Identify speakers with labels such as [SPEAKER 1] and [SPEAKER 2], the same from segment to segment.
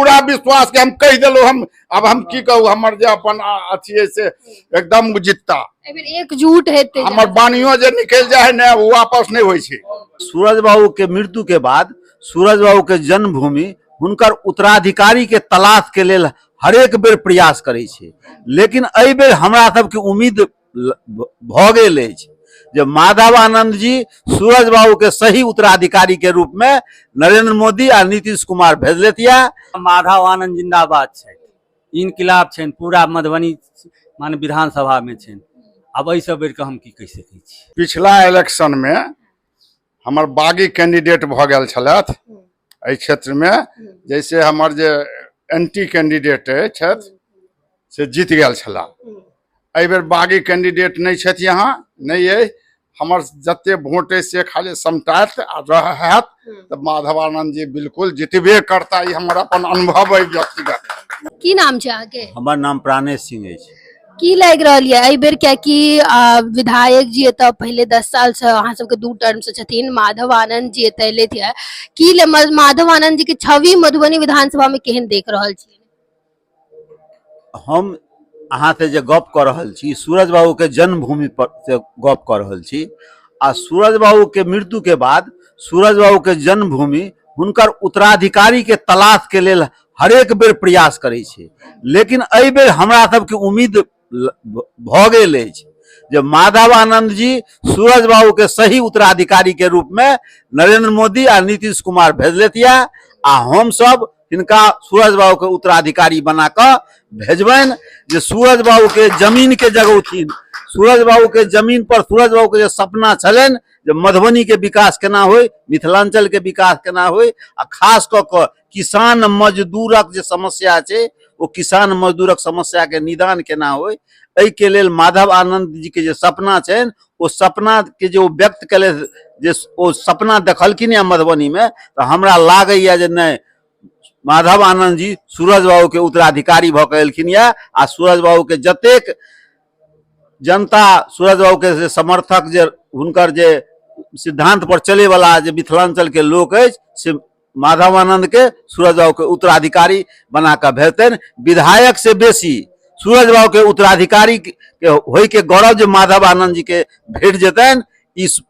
[SPEAKER 1] पूरा विश्वास के हम कह दिलो हम अब हम की कहू हमर जे अपन अथी से एकदम जितता
[SPEAKER 2] एकजुट हेते
[SPEAKER 1] हमर बानियो जे निकल जाए ना वो वापस नहीं होई छे।
[SPEAKER 3] सूरज बाबू के मृत्यु के बाद सूरज बाबू के जन्मभूमि हुनकर उत्तराधिकारी के तलाश के लेल हरेक बेर प्रयास करे छे, लेकिन एहि बेर हमरा सबके उम्मीद भ गेल अछि जे माधव आनंद जी सूरज बाबू के सही उत्तराधिकारी के रूप में नरेंद्र मोदी और नीतीश कुमार भेजलेतिया।
[SPEAKER 4] माधव आनंद जिंदाबाद छै, इनकलाब छै पूरा मधुबनी मान विधानसभा में छै। अब एहि सब बेर के हम की कह सकै छी।
[SPEAKER 1] पिछला इलेक्शन में हमर बागी कैंडिडेट भ गेल छलथ एहि क्षेत्र में, जैसे हमर जे एंटी कैंडिडेट छथि से जीत गेल छला। एहि बेर बागी कैंडिडेट नहीं छथि, यहाँ नहीं है। हमर जते वोट है से खाली समटात रहत तो माधव आनंद जी बिल्कुल जितबे करता। ई हमर अपन अनुभव है व्यक्तिगत।
[SPEAKER 2] की नाम छै अहाँके?
[SPEAKER 3] हमर नाम प्राणेश सिंह अछि।
[SPEAKER 2] की लग रहा है एहि बेर क्या कि विधायक जी एत पहले 10 साल से अहाँ सबके 2 टर्म से छथिन, माधव आनंद जी एत एले थे की माधव आनंद जी के छवि मधुबनी विधानसभा में केहन देख रहल छी?
[SPEAKER 3] हम अहाँ से जे गप कर रहल छी सूरज बाबू के जन्मभूमि पर से गप कर रहल छी आ सूरज बाबू के मृत्यु के बाद सूरज बाबू के जन्मभूमि हुनकर उत्तराधिकारी के तलाश के लेल हरेक बेर प्रयास करे छे, लेकिन एहि बेर हमरा सबके उम्मीद भ गेल अछि जे माधव आनंद जी सूरज बाबू के सही उत्तराधिकारी के रूप में नरेंद्र मोदी और नीतीश कुमार भेजलेतिया आ हम सब इनका सूरज बाबू के उत्तराधिकारी बना कर भेजबन जे सूरज बाबू के जमीन के जगौथिन। सूरज बाबू के जमीन पर सूरज बाबू के जो सपना छलन जे मधुबनी के विकास केना होय, मिथिलांचल के विकास केना होय आ खास क के किसान मजदूरक जे समस्या छै वो किसान मजदूरक समस्या के निदान केना होय, एहि के लेल माधव आनंद जी के जे सपना छन वो सपना के जो व्यक्त कले जे ओ सपना देखलखिन या मधुबनी में, तो हमरा लागैया जे नहीं माधव आनंद जी सूरज बाबू के उत्तराधिकारी भ के एलखिन या आ सूरज बाबू के जतेक जनता सूरज बाबू के समर्थक जे हुनकर जे सिद्धांत पर चले वाला जे मिथिलांचल के लोक अछि से माधव आनंद के सूरज बाबू के उत्तराधिकारी बना कर भेजतन। विधायक से बेसी सूरज बाबू के उत्तराधिकारी के होय के गौरव जो माधव आनंद जी के भेट जेतन, इस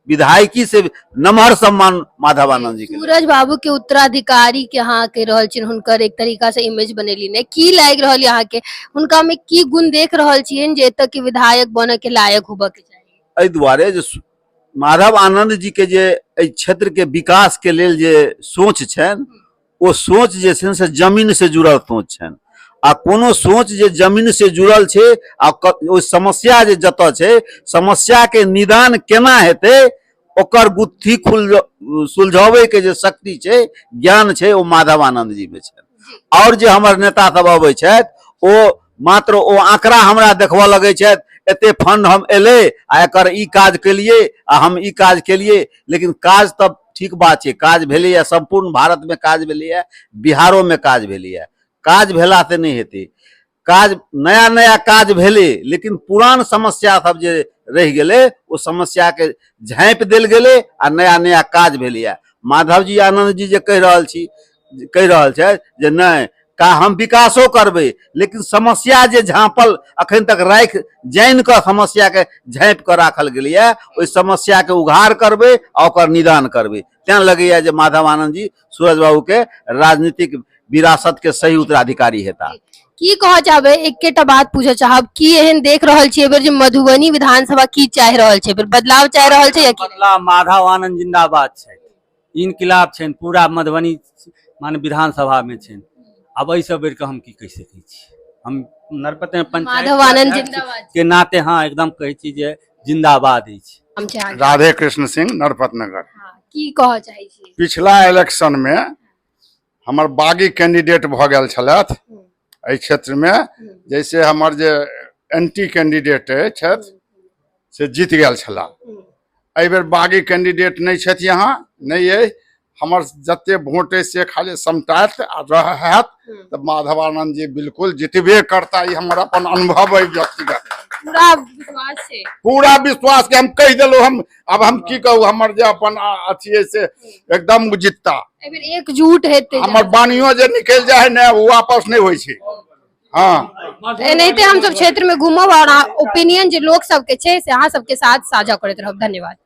[SPEAKER 3] विधायकी से नमहर सम्मान माधव आनंद जी के।
[SPEAKER 2] सूरज बाबू के उत्तराधिकारी के यहाँ के रहल छिन, हुनकर एक तरीका से इमेज बनेली ने की लाग रहल यहाँ के हुनका में की गुण देख रहल छिन जे एत के विधायक बने के लायक होबे के चाहिए?
[SPEAKER 3] एहि दुआरे जे माधव आनंद जी के जे एहि क्षेत्र के विकास के लेल जे सोच छन वो सोच जे छन से जमीन से जुड़ल सोच छन आ कोनो सोच जे जमीन से जुड़ल छे आ ओ समस्या जे जत छे समस्या के निदान केना हेते ओकर गुत्थी सुलझावे के जे शक्ति छे ज्ञान छे वो माधव आनंद जी में छे। और जे हमर नेता सब अबै छथि ओ मात्र ओ आंकड़ा हमरा देखबा लगे छथि, एते फंड हम एले आ एकर ई काज केलिए आ हम ई काज केलिए, लेकिन काज तब ठीक बात छे, काज भेले या संपूर्ण भारत में काज भेले या बिहारो में काज भेले या, काज भेला से नहीं हेते। काज नया नया काज भेले लेकिन पुरान समस्या सब जे रह गेले वो समस्या के झाँपि देल गेले आ नया नया काज भेले या। माधव जी आनंद जी जे कह रहल छे जे नहीं का हम विकासो करबे, लेकिन समस्या जे झाँपल अखन तक राख जान कर समस्या के झाँपि कर राखल गेलिए ओहि समस्या के उघार करबे और ओकर निदान करबे। तें लगैया जे माधव आनंद जी सूरज बाबू के राजनीतिक विरासत के सही उत्तराधिकारी हेता।
[SPEAKER 2] की कह चाहबे एकेटा बात पूछे चाहब की एहन देख रहल छी एबेर जे मधुबनी विधानसभा की चाह रहल छै, एबेर बदलाव चाह रहल छै या की?
[SPEAKER 4] बदलाव माधव आनंद जिंदाबाद छै, इनकलाब छै पूरा मधुबनी मान विधानसभा में छै। अब एहि सब बेर के हम की कह सकै छी। हम नरपत पंचायत
[SPEAKER 2] माधव आनंद जिंदाबाद
[SPEAKER 4] के नाते हाँ एकदम कहै छी जे जिंदाबाद अछि।
[SPEAKER 1] राधे कृष्ण सिंह नरपत नगर।
[SPEAKER 2] की कह चाहे छी?
[SPEAKER 1] पिछला इलेक्शन में हमर बागी कैंडिडेट भ गेल छलथ एहि क्षेत्र में, जैसे हमर जे एंटी कैंडिडेट छथि से जीत गेल छला। एहि बेर बागी कैंडिडेट नहीं छथि, यहाँ नहीं है। हमर जते वोट है से खाली समटात रहत तो माधव आनंद जी बिल्कुल जितबे करता। ई हमर अपन अनुभव है व्यक्तिगत।
[SPEAKER 2] पूरा विश्वास है।
[SPEAKER 1] पूरा विश्वास के हम कह दिलो हम अब हम की कहू हमर जे अपन अथी से एकदम जितता
[SPEAKER 2] एहि बेर एकजुट हेते
[SPEAKER 1] हमर बानियो जे निकल जाए है ना वो वापस नहीं होई छै। हाँ
[SPEAKER 2] एनाहिते हम सब क्षेत्र में घूमब और ओपिनियन जे लोग सब के छै से अहाँ सबके साथ साझा करैत रहब। धन्यवाद।